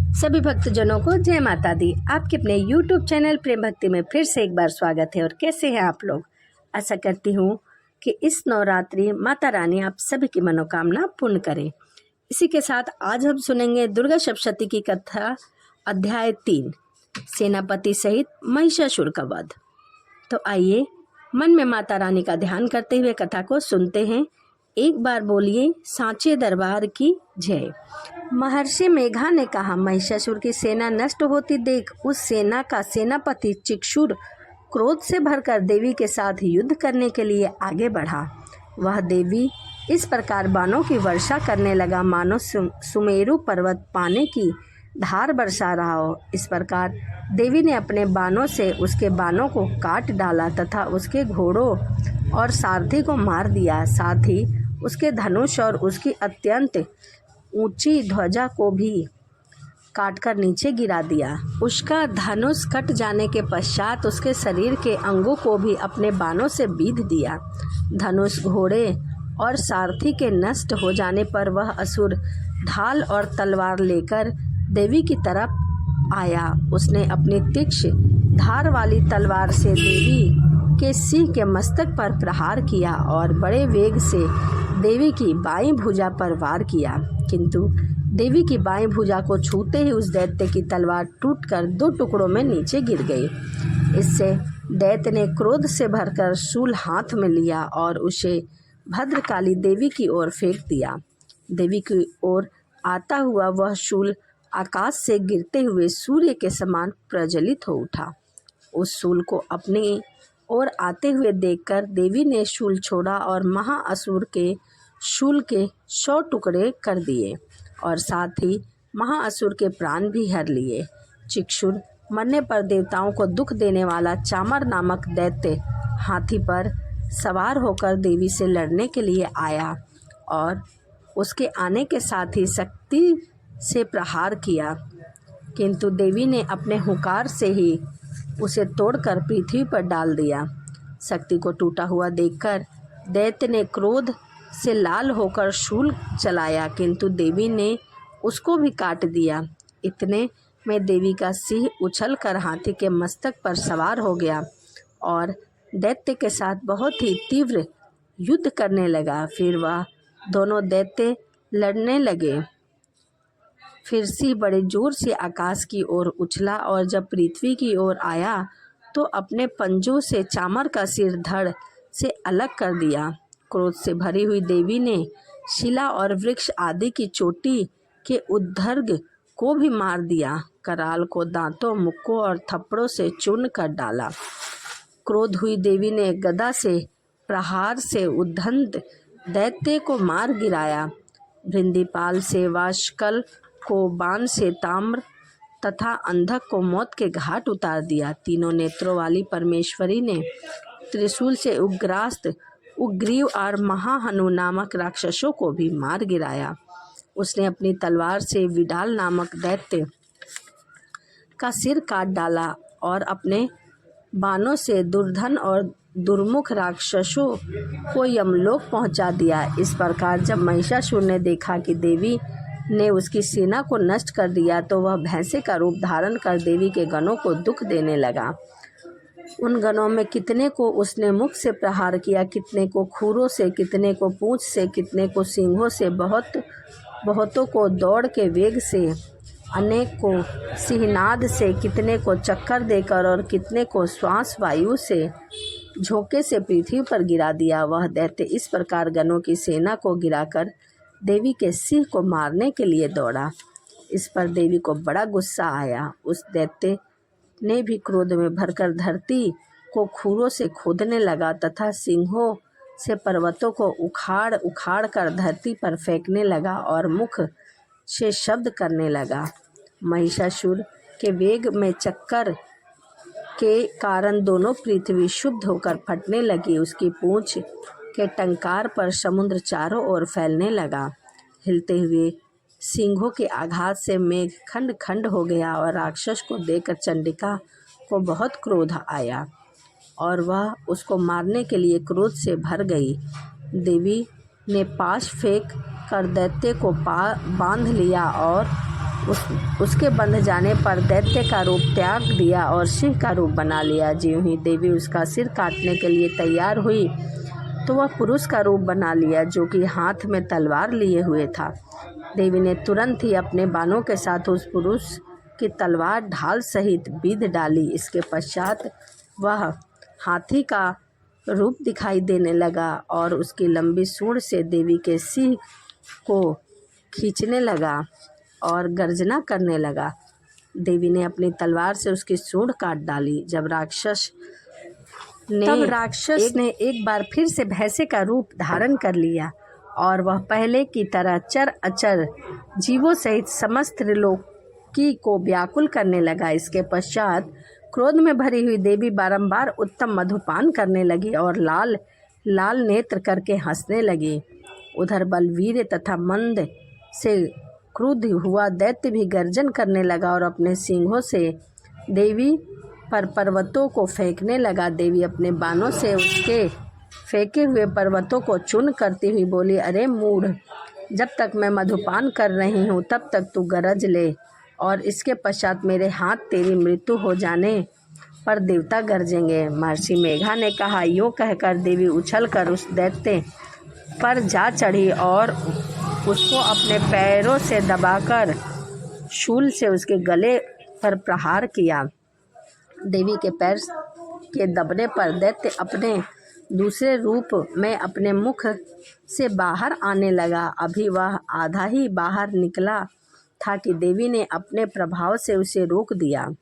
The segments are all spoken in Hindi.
सभी भक्तजनों को जय माता दी। आपके अपने YouTube चैनल प्रेम भक्ति में फिर से एक बार स्वागत है। और कैसे हैं आप लोग? आशा करती हूँ कि इस नवरात्रि माता रानी आप सभी की मनोकामना पूर्ण करें। इसी के साथ आज हम सुनेंगे दुर्गा सप्तशती की कथा, अध्याय 3, सेनापति सहित महिषासुर का वध। तो आइए मन में माता रानी का ध्यान करते हुए कथा को सुनते हैं। एक बार बोलिए सांचे दरबार की जय। महर्षि मेघा ने कहा, महिषासुर की सेना नष्ट होती देख उस सेना का सेनापति चिक्षुर क्रोध से भरकर देवी के साथ युद्ध करने के लिए आगे बढ़ा। वह देवी इस प्रकार बाणों की वर्षा करने लगा मानो सुमेरु पर्वत पानी की धार बरसा रहा हो। इस प्रकार देवी ने अपने बाणों से उसके बाणों को काट डाला तथा उसके घोड़ों और सारथी को मार दिया। साथ ही उसके धनुष और उसकी अत्यंत ऊंची ध्वजा को भी काटकर नीचे गिरा दिया। उसका धनुष कट जाने के पश्चात उसके शरीर के अंगों को भी अपने बाणों से बीध दिया। धनुष, घोड़े और सारथी के नष्ट हो जाने पर वह असुर ढाल और तलवार लेकर देवी की तरफ आया। उसने अपनी तीक्ष्ण धार वाली तलवार से देवी के सिंह के मस्तक पर प्रहार किया और बड़े वेग से देवी की बाईं भुजा पर वार किया, किंतु देवी की बाईं भुजा को छूते ही उस दैत्य की तलवार टूटकर 2 टुकड़ों में नीचे गिर गई। इससे दैत्य ने क्रोध से भरकर शूल हाथ में लिया और उसे भद्रकाली देवी की ओर फेंक दिया। देवी की ओर आता हुआ वह शूल आकाश से गिरते हुए सूर्य के समान प्रज्वलित हो उठा। उस शूल को अपनी ओर आते हुए देखकर देवी ने शूल छोड़ा और महाअसुर के शूल के 100 टुकड़े कर दिए और साथ ही महाअसुर के प्राण भी हर लिए। चिक्षुर मरने पर देवताओं को दुख देने वाला चामर नामक दैत्य हाथी पर सवार होकर देवी से लड़ने के लिए आया और उसके आने के साथ ही शक्ति से प्रहार किया, किंतु देवी ने अपने हुंकार से ही उसे तोड़कर पृथ्वी पर डाल दिया। शक्ति को टूटा हुआ देखकर दैत्य ने क्रोध से लाल होकर शूल चलाया, किंतु देवी ने उसको भी काट दिया। इतने में देवी का सिंह उछलकर हाथी के मस्तक पर सवार हो गया और दैत्य के साथ बहुत ही तीव्र युद्ध करने लगा। फिर वह दोनों दैत्य लड़ने लगे। फिर सिंह बड़े जोर से आकाश की ओर उछला और जब पृथ्वी की ओर आया तो अपने पंजों से चामर का सिर धड़ से अलग कर दिया। क्रोध से भरी हुई देवी ने शिला और वृक्ष आदि की चोटी के उद्दर्ग को भी मार दिया। कराल को दांतों, मुक्कों और थप्पड़ों से चूर्ण कर डाला। क्रोध हुई देवी ने गदा से प्रहार से उद्दंड दैत्य को मार गिराया। भृंदिपाल से वाशकल को बाण से ताम्र तथा अंधक को मौत के घाट उतार दिया। तीनों नेत्रों वाली परमेश्वरी ने त्रिशूल से उग्रास्त उग्रीव और महाहनु नामक राक्षसों को भी मार गिराया। उसने अपनी तलवार से विडाल नामक दैत्य का सिर काट डाला और अपने बाणों से दुर्धन और दुर्मुख राक्षसों को यमलोक पहुंचा दिया। इस प्रकार जब महिषासुर ने देखा कि देवी ने उसकी सेना को नष्ट कर दिया तो वह भैंसे का रूप धारण कर देवी के गणों को दुख देने लगा। उन गणों में कितने को उसने मुख से प्रहार किया, कितने को खूरों से, कितने को पूंछ से, कितने को सींगों से, बहुतों को दौड़ के वेग से, अनेक को सिंहनाद से, कितने को चक्कर देकर और कितने को श्वास वायु से झोंके से पृथ्वी पर गिरा दिया। वह दैत्य इस प्रकार गणों की सेना को गिराकर देवी के सिंह को मारने के लिए दौड़ा। इस पर देवी को बड़ा गुस्सा आया। उस दैत्य ने भी क्रोध में भरकर धरती को खूरों से खोदने लगा तथा सिंहों से पर्वतों को उखाड़ उखाड़ कर धरती पर फेंकने लगा और मुख से शब्द करने लगा। महिषासुर के वेग में चक्कर के कारण दोनों पृथ्वी शुद्ध होकर फटने लगी। उसकी पूंछ के टंकार पर समुद्र चारों ओर फैलने लगा। हिलते हुए सिंहों के आघात से मेघ खंड खंड हो गया और राक्षस को देखकर चंडिका को बहुत क्रोध आया और वह उसको मारने के लिए क्रोध से भर गई। देवी ने पाश फेंक कर दैत्य को बांध लिया और उसके बंध जाने पर दैत्य का रूप त्याग दिया और सिंह का रूप बना लिया। ज्यों ही देवी उसका सिर काटने के लिए तैयार हुई तो वह पुरुष का रूप बना लिया जो कि हाथ में तलवार लिए हुए था। देवी ने तुरंत ही अपने बाणों के साथ उस पुरुष की तलवार ढाल सहित बीध डाली। इसके पश्चात वह हाथी का रूप दिखाई देने लगा और उसकी लंबी सूंड से देवी के सिंह को खींचने लगा और गर्जना करने लगा। देवी ने अपनी तलवार से उसकी सूंड काट डाली। जब राक्षस ने एक बार फिर से भैंसे का रूप धारण कर लिया और वह पहले की तरह चर अचर जीवों सहित समस्त त्रिलोकी को व्याकुल करने लगा। इसके पश्चात क्रोध में भरी हुई देवी बारंबार उत्तम मधुपान करने लगी और लाल लाल नेत्र करके हंसने लगी। उधर बलवीर तथा मंद से क्रुद्ध हुआ दैत्य भी गर्जन करने लगा और अपने सींगों से देवी पर पर्वतों को फेंकने लगा। देवी अपने बाणों से उसके फेंके हुए पर्वतों को चूर्ण करती हुई बोली, अरे मूढ़, जब तक मैं मधुपान कर रही हूँ तब तक तू गरज ले और इसके पश्चात मेरे हाथ तेरी मृत्यु हो जाने पर देवता गरजेंगे। महर्षि मेघा ने कहा। यूँ कहकर देवी उछलकर उस दैत्य पर जा चढ़ी और उसको अपने पैरों से दबाकर शूल से उसके गले पर प्रहार किया। देवी के पैर के दबने पर दैत्य अपने दूसरे रूप में अपने मुख से बाहर आने लगा। अभी वह आधा ही बाहर निकला था कि देवी ने अपने प्रभाव से उसे रोक दिया।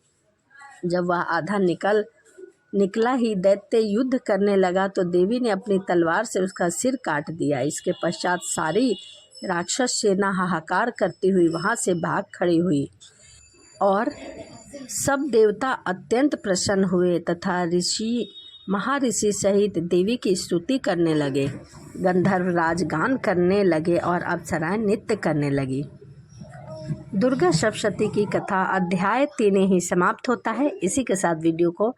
जब वह आधा निकला ही दैत्य युद्ध करने लगा तो देवी ने अपनी तलवार से उसका सिर काट दिया। इसके पश्चात सारी राक्षस सेना हाहाकार करती हुई वहां से भाग खड़ी हुई और सब देवता अत्यंत प्रसन्न हुए तथा महर्षि सहित देवी की स्तुति करने लगे। गंधर्व राज गान करने लगे और अप्सराएं नृत्य करने लगी। दुर्गा सप्तशती की कथा अध्याय 3 ही समाप्त होता है। इसी के साथ वीडियो को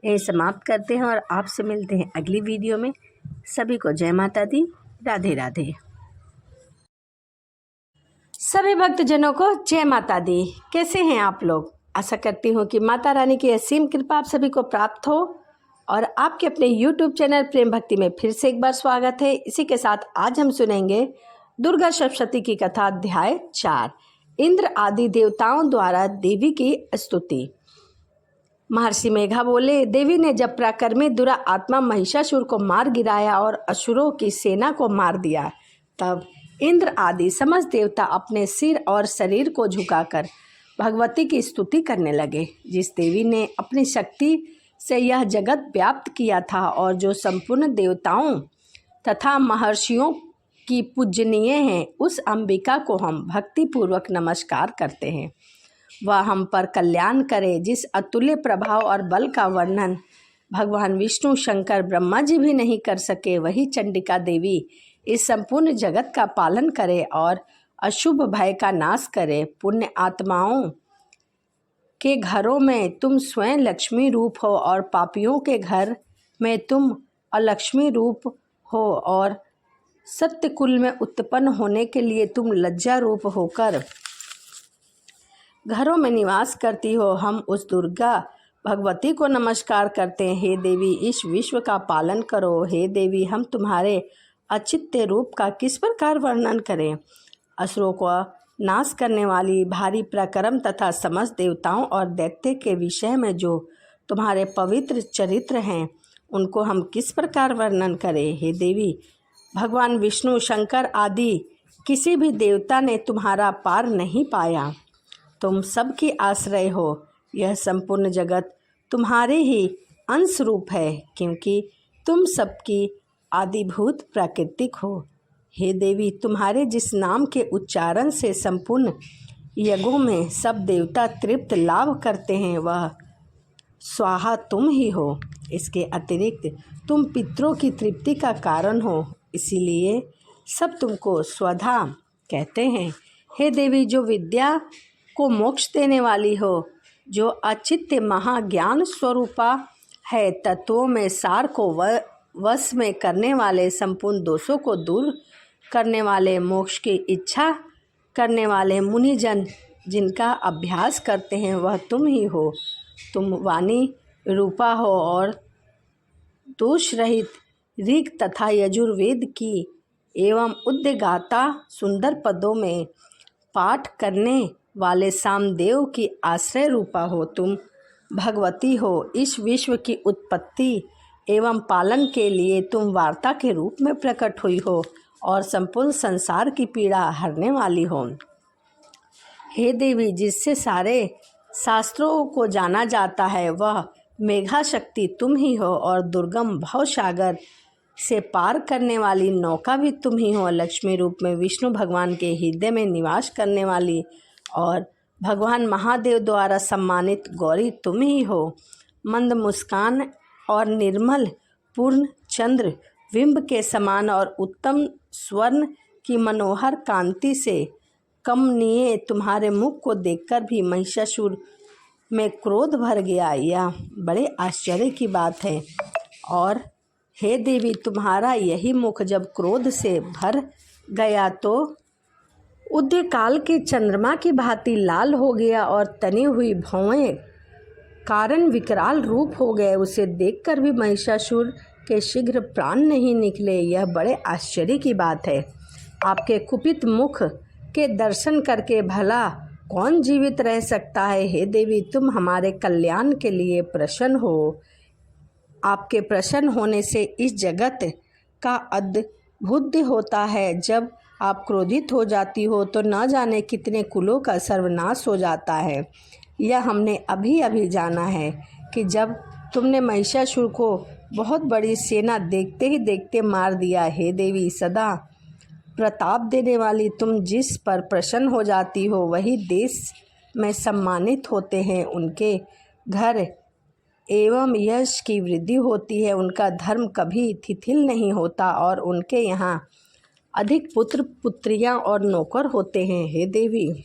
यहीं समाप्त करते हैं और आपसे मिलते हैं अगली वीडियो में। सभी को जय माता दी, राधे राधे। सभी भक्तजनों को जय माता दी। कैसे हैं आप लोग? आशा करती हूँ कि माता रानी की असीम कृपा आप सभी को प्राप्त हो और आपके अपने YouTube चैनल प्रेम भक्ति में फिर से एक बार स्वागत है। इसी के साथ आज हम सुनेंगे दुर्गा सप्तशती की कथा अध्याय 4, इंद्र आदि देवताओं द्वारा देवी की स्तुति। महर्षि मेघा बोले, देवी ने जब पराक्रमी दुरा आत्मा महिषासुर को मार गिराया और असुरों की सेना को मार दिया, तब इंद्र आदि समस्त देवता अपने सिर और शरीर को झुकाकर भगवती की स्तुति करने लगे। जिस देवी ने अपनी शक्ति से यह जगत व्याप्त किया था और जो संपूर्ण देवताओं तथा महर्षियों की पूजनीय है, उस अंबिका को हम भक्तिपूर्वक नमस्कार करते हैं। वह हम पर कल्याण करे। जिस अतुल्य प्रभाव और बल का वर्णन भगवान विष्णु, शंकर, ब्रह्मा जी भी नहीं कर सके, वही चंडिका देवी इस संपूर्ण जगत का पालन करे और अशुभ भय का नाश करे। पुण्य आत्माओं के घरों में तुम स्वयं लक्ष्मी रूप हो और पापियों के घर में तुम अलक्ष्मी रूप हो और सत्य कुल में उत्पन्न होने के लिए तुम लज्जा रूप होकर घरों में निवास करती हो। हम उस दुर्गा भगवती को नमस्कार करते हैं। हे देवी, इस विश्व का पालन करो। हे देवी, हम तुम्हारे अचित्य रूप का किस प्रकार वर्णन करें। असुरों को नाश करने वाली भारी पराक्रम तथा समस्त देवताओं और दैत्य के विषय में जो तुम्हारे पवित्र चरित्र हैं, उनको हम किस प्रकार वर्णन करें। हे देवी, भगवान विष्णु, शंकर आदि किसी भी देवता ने तुम्हारा पार नहीं पाया। तुम सबकी आश्रय हो। यह संपूर्ण जगत तुम्हारे ही अंश रूप है, क्योंकि तुम सबकी आदिभूत प्राकृतिक हो। हे देवी, तुम्हारे जिस नाम के उच्चारण से संपूर्ण यज्ञों में सब देवता तृप्त लाभ करते हैं, वह स्वाहा तुम ही हो। इसके अतिरिक्त तुम पितरों की तृप्ति का कारण हो, इसीलिए सब तुमको स्वधा कहते हैं। हे देवी, जो विद्या को मोक्ष देने वाली हो, जो अचित्य महाज्ञान स्वरूपा है, तत्वों में सार को वश में करने वाले, संपूर्ण दोषों को दूर करने वाले, मोक्ष की इच्छा करने वाले मुनिजन जिनका अभ्यास करते हैं वह तुम ही हो। तुम वाणी रूपा हो और दोष रहित ऋग तथा यजुर्वेद की एवं उद्गाता सुंदर पदों में पाठ करने वाले सामदेव की आश्रय रूपा हो। तुम भगवती हो। इस विश्व की उत्पत्ति एवं पालन के लिए तुम वार्ता के रूप में प्रकट हुई हो और संपूर्ण संसार की पीड़ा हरने वाली हो। हे देवी, जिससे सारे शास्त्रों को जाना जाता है वह मेघा शक्ति तुम ही हो और दुर्गम भवसागर से पार करने वाली नौका भी तुम ही हो। लक्ष्मी रूप में विष्णु भगवान के हृदय में निवास करने वाली और भगवान महादेव द्वारा सम्मानित गौरी तुम ही हो। मंद मुस्कान और निर्मल पूर्ण चंद्र बिंब के समान और उत्तम स्वर्ण की मनोहर कांति से कमनीय तुम्हारे मुख को देखकर भी महिषासुर में क्रोध भर गया। यह बड़े आश्चर्य की बात है। और हे देवी, तुम्हारा यही मुख जब क्रोध से भर गया तो उदय काल के चंद्रमा की भांति लाल हो गया और तनी हुई भौएं कारण विकराल रूप हो गए। उसे देखकर भी महिषासुर के शीघ्र प्राण नहीं निकले। यह बड़े आश्चर्य की बात है। आपके कुपित मुख के दर्शन करके भला कौन जीवित रह सकता है। हे देवी, तुम हमारे कल्याण के लिए प्रसन्न हो। आपके प्रसन्न होने से इस जगत का अद्भुत होता है। जब आप क्रोधित हो जाती हो तो न जाने कितने कुलों का सर्वनाश हो जाता है। यह हमने अभी अभी जाना है कि जब तुमने महिषासुर को बहुत बड़ी सेना देखते ही देखते मार दिया। हे देवी, सदा प्रताप देने वाली तुम जिस पर प्रसन्न हो जाती हो वही देश में सम्मानित होते हैं। उनके घर एवं यश की वृद्धि होती है। उनका धर्म कभी शिथिल नहीं होता और उनके यहाँ अधिक पुत्र पुत्रियाँ और नौकर होते हैं। हे देवी,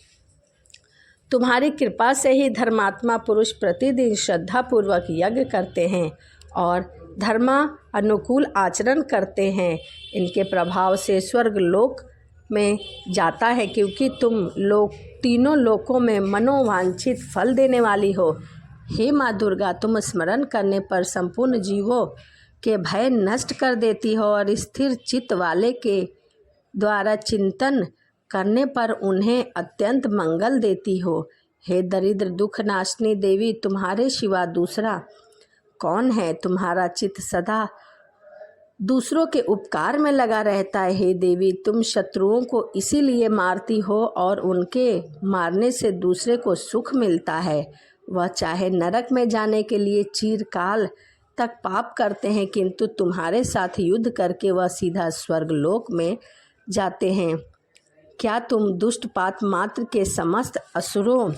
तुम्हारी कृपा से ही धर्मात्मा पुरुष प्रतिदिन श्रद्धापूर्वक यज्ञ करते हैं और धर्मा अनुकूल आचरण करते हैं। इनके प्रभाव से स्वर्ग लोक में जाता है, क्योंकि तुम लोग तीनों लोकों में मनोवांछित फल देने वाली हो। हे माँ दुर्गा, तुम स्मरण करने पर संपूर्ण जीवों के भय नष्ट कर देती हो और स्थिर चित्त वाले के द्वारा चिंतन करने पर उन्हें अत्यंत मंगल देती हो। हे दरिद्र दुख नाशनी देवी, तुम्हारे सिवा दूसरा कौन है। तुम्हारा चित्त सदा दूसरों के उपकार में लगा रहता है। हे देवी, तुम शत्रुओं को इसीलिए मारती हो और उनके मारने से दूसरे को सुख मिलता है। वह चाहे नरक में जाने के लिए चिरकाल तक पाप करते हैं, किंतु तुम्हारे साथ युद्ध करके वह सीधा स्वर्गलोक में जाते हैं। क्या तुम दुष्टपात मात्र के समस्त असुरों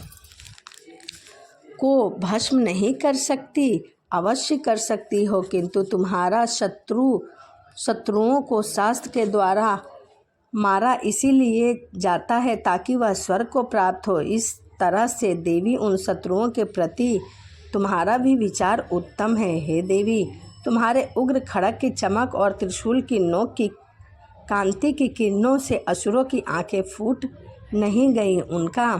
को भस्म नहीं कर सकती? अवश्य कर सकती हो, किंतु तुम्हारा शत्रुओं को शास्त्र के द्वारा मारा इसीलिए जाता है ताकि वह स्वर्ग को प्राप्त हो। इस तरह से देवी, उन शत्रुओं के प्रति तुम्हारा भी विचार उत्तम है। हे देवी, तुम्हारे उग्र खड़ग की चमक और त्रिशूल की नोक की कांति की किरणों से असुरों की आंखें फूट नहीं गईं। उनका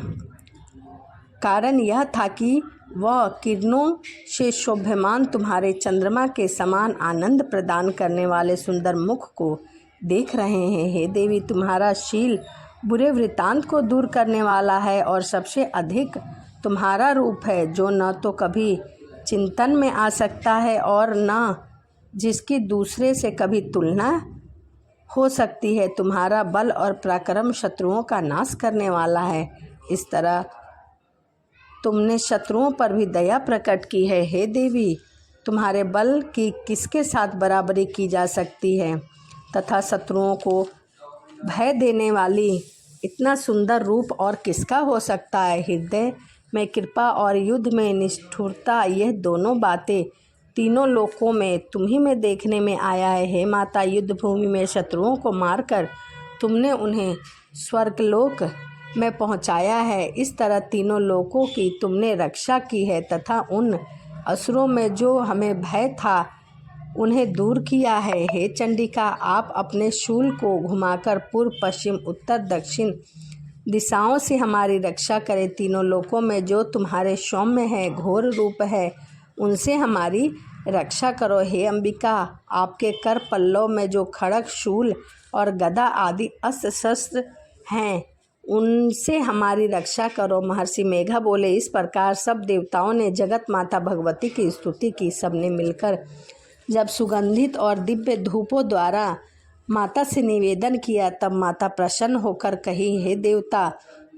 कारण यह था कि वह किरणों से शोभ्यमान तुम्हारे चंद्रमा के समान आनंद प्रदान करने वाले सुंदर मुख को देख रहे हैं। हे देवी, तुम्हारा शील बुरे वृत्तांत को दूर करने वाला है और सबसे अधिक तुम्हारा रूप है, जो न तो कभी चिंतन में आ सकता है और न जिसकी दूसरे से कभी तुलना हो सकती है। तुम्हारा बल और पराक्रम शत्रुओं का नाश करने वाला है। इस तरह तुमने शत्रुओं पर भी दया प्रकट की है। हे देवी, तुम्हारे बल की किसके साथ बराबरी की जा सकती है तथा शत्रुओं को भय देने वाली इतना सुंदर रूप और किसका हो सकता है। हृदय में कृपा और युद्ध में निष्ठुरता, यह दोनों बातें तीनों लोकों में तुम्ही में देखने में आया है। हे माता, युद्ध भूमि में शत्रुओं को मारकर तुमने उन्हें स्वर्गलोक में पहुंचाया है। इस तरह तीनों लोकों की तुमने रक्षा की है तथा उन असुरों में जो हमें भय था उन्हें दूर किया है। हे चंडिका, आप अपने शूल को घुमाकर पूर्व पश्चिम उत्तर दक्षिण दिशाओं से हमारी रक्षा करे। तीनों लोकों में जो तुम्हारे सौम्य है, घोर रूप है, उनसे हमारी रक्षा करो। हे अंबिका, आपके कर पल्लव में जो खड़ग, शूल और गदा आदि अस्त्र शस्त्र हैं, उनसे हमारी रक्षा करो। महर्षि मेघा बोले। इस प्रकार सब देवताओं ने जगत माता भगवती की स्तुति की। सबने मिलकर जब सुगंधित और दिव्य धूपों द्वारा माता से निवेदन किया, तब माता प्रसन्न होकर कही, हे देवता,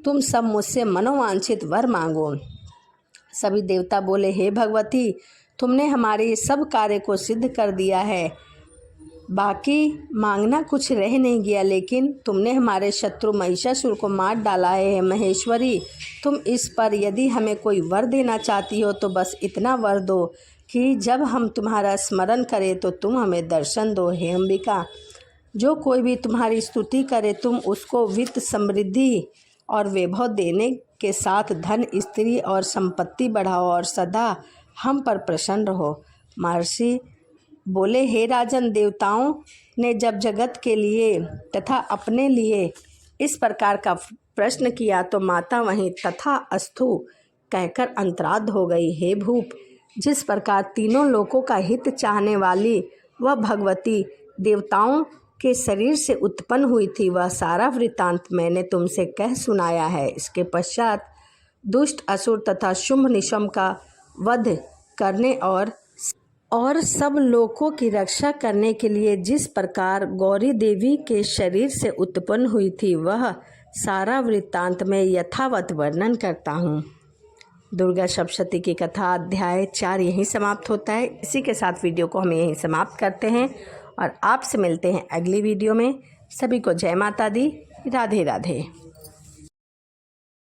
तुम सब मुझसे मनोवांछित वर मांगो। सभी देवता बोले, हे भगवती, तुमने हमारे सब कार्य को सिद्ध कर दिया है, बाकी मांगना कुछ रह नहीं गया। लेकिन तुमने हमारे शत्रु महिषासुर को मार डाला है। महेश्वरी, तुम इस पर यदि हमें कोई वर देना चाहती हो तो बस इतना वर दो कि जब हम तुम्हारा स्मरण करें तो तुम हमें दर्शन दो। हे अंबिका, जो कोई भी तुम्हारी स्तुति करे, तुम उसको वित्त, समृद्धि और वैभव देने के साथ धन, स्त्री और संपत्ति बढ़ाओ और सदा हम पर प्रसन्न रहो। महर्षि बोले, हे राजन, देवताओं ने जब जगत के लिए तथा अपने लिए इस प्रकार का प्रश्न किया तो माता वहीं तथा अस्तु कहकर अंतराध हो गई। हे भूप, जिस प्रकार तीनों लोकों का हित चाहने वाली वह भगवती देवताओं के शरीर से उत्पन्न हुई थी, वह सारा वृत्तांत मैंने तुमसे कह सुनाया है। इसके पश्चात दुष्ट असुर तथा शुंभ निशुंभ का वध करने और सब लोकों की रक्षा करने के लिए जिस प्रकार गौरी देवी के शरीर से उत्पन्न हुई थी, वह सारा वृत्तांत में यथावत वर्णन करता हूँ। दुर्गा सप्तशती की कथा अध्याय 4 यहीं समाप्त होता है। इसी के साथ वीडियो को हम यहीं समाप्त करते हैं और आपसे मिलते हैं अगली वीडियो में। सभी को जय माता दी। राधे राधे।